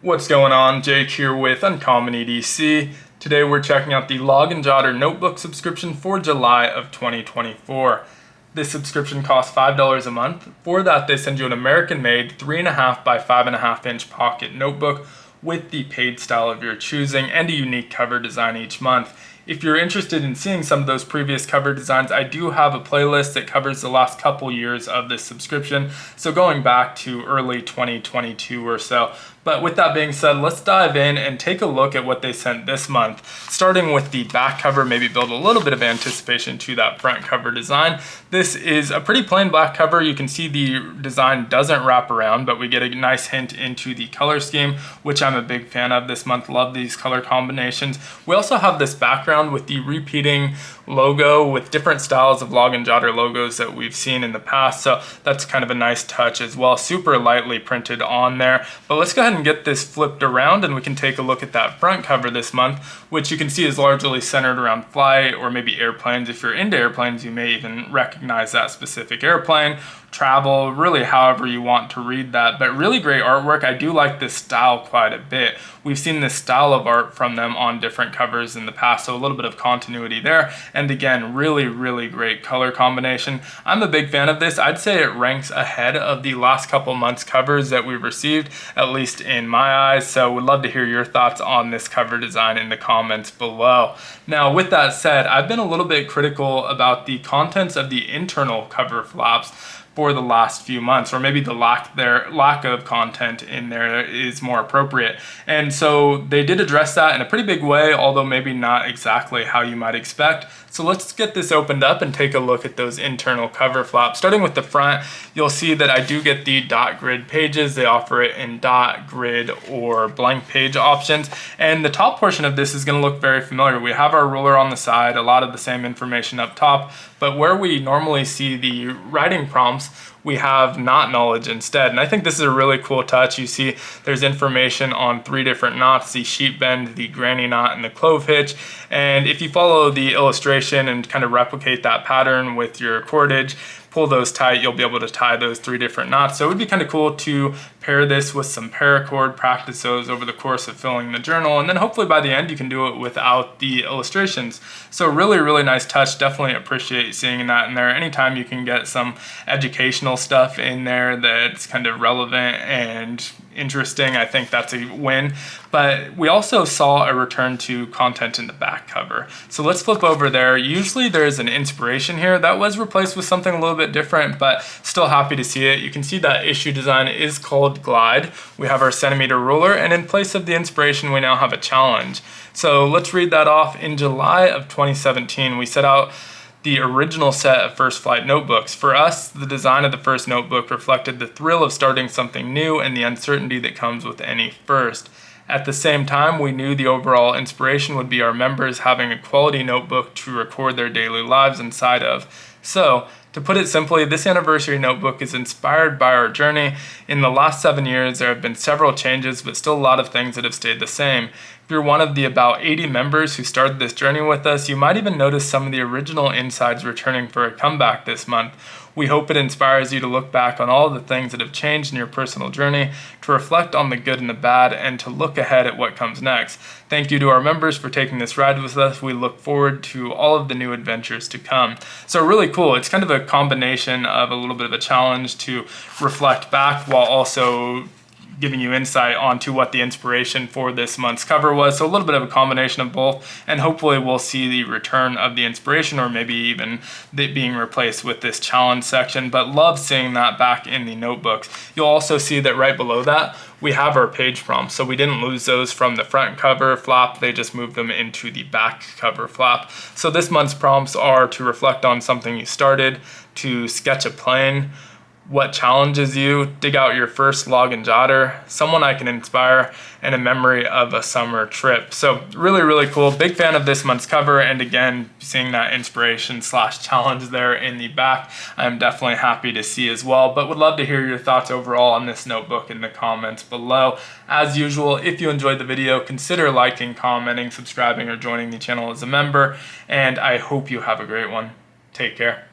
What's going on? Jake here with Uncommon EDC. Today we're checking out the Log+Jotter notebook subscription for July of 2024. This subscription costs $5 a month. For that, they send you an American-made 3.5 by 5.5 inch pocket notebook with the page style of your choosing and a unique cover design each month. If you're interested in seeing some of those previous cover designs, I do have a playlist that covers the last couple years of this subscription, so going back to early 2022 or so. But with that being said, let's dive in and take a look at what they sent this month. Starting with the back cover, maybe build a little bit of anticipation to that front cover design. This is a pretty plain black cover. You can see the design doesn't wrap around, but we get a nice hint into the color scheme, which I'm a big fan of this month. Love these color combinations. We also have this background with the repeating logo with different styles of Log+Jotter logos that we've seen in the past. So that's kind of a nice touch as well. Super lightly printed on there. But let's go ahead and get this flipped around and we can take a look at that front cover this month, which you can see is largely centered around flight or maybe airplanes. If you're into airplanes, you may even recognize that specific airplane. Travel, really however you want to read that, but really great artwork. I do like this style quite a bit. We've seen this style of art from them on different covers in the past, so a little bit of continuity there. And again, really great color combination. I'm a big fan of this. I'd say it ranks ahead of the last couple months covers that we've received, at least in my eyes. So would love to hear your thoughts on this cover design in the comments below. Now, with that said, I've been a little bit critical about the contents of the internal cover flaps for the last few months, or maybe the lack of content in there is more appropriate. And so they did address that in a pretty big way, although maybe not exactly how you might expect. So let's get this opened up and take a look at those internal cover flaps. Starting with the front, you'll see that I do get the dot grid pages. They offer it in dot, grid, or blank page options. And the top portion of this is gonna look very familiar. We have our ruler on the side, a lot of the same information up top, but where we normally see the writing prompts, we have not knowledge instead. And I think this is a really cool touch. You see there's information on 3 different knots, the sheet bend, the granny knot, and the clove hitch. And if you follow the illustration and kind of replicate that pattern with your cordage, pull those tight, you'll be able to tie those 3 different knots. So it would be kind of cool to pair this with some paracord, practice those over the course of filling the journal, and then hopefully by the end you can do it without the illustrations. So really nice touch. Definitely appreciate seeing that in there. Anytime you can get some educational stuff in there that's kind of relevant and interesting, I think that's a win. But we also saw a return to content in the back cover. So let's flip over there. Usually there's an inspiration here that was replaced with something a little bit different, but still happy to see it. You can see that issue design is called Glide. We have our centimeter ruler, and in place of the inspiration, we now have a challenge. So let's read that off. In July of 2017, we set out the original set of First Flight notebooks. For us, the design of the first notebook reflected the thrill of starting something new and the uncertainty that comes with any first. At the same time, we knew the overall inspiration would be our members having a quality notebook to record their daily lives inside of. So, to put it simply, this anniversary notebook is inspired by our journey. In the last 7 years, there have been several changes, but still a lot of things that have stayed the same. If you're one of the about 80 members who started this journey with us, you might even notice some of the original insides returning for a comeback this month. We hope it inspires you to look back on all of the things that have changed in your personal journey, to reflect on the good and the bad, and to look ahead at what comes next. Thank you to our members for taking this ride with us. We look forward to all of the new adventures to come. So really cool. It's kind of a combination of a little bit of a challenge to reflect back while also giving you insight onto what the inspiration for this month's cover was. So a little bit of a combination of both, and hopefully we'll see the return of the inspiration, or maybe even it being replaced with this challenge section, but love seeing that back in the notebooks. You'll also see that right below that, we have our page prompts. So we didn't lose those from the front cover flap, they just moved them into the back cover flap. So this month's prompts are to reflect on something you started, to sketch a plane, what challenges you, dig out your first Log+Jotter, someone I can inspire, and a memory of a summer trip. So really cool. Big fan of this month's cover, and again, seeing that inspiration / challenge there in the back, I'm definitely happy to see as well. But would love to hear your thoughts overall on this notebook in the comments below. As usual, if you enjoyed the video, consider liking, commenting, subscribing, or joining the channel as a member, and I hope you have a great one. Take care.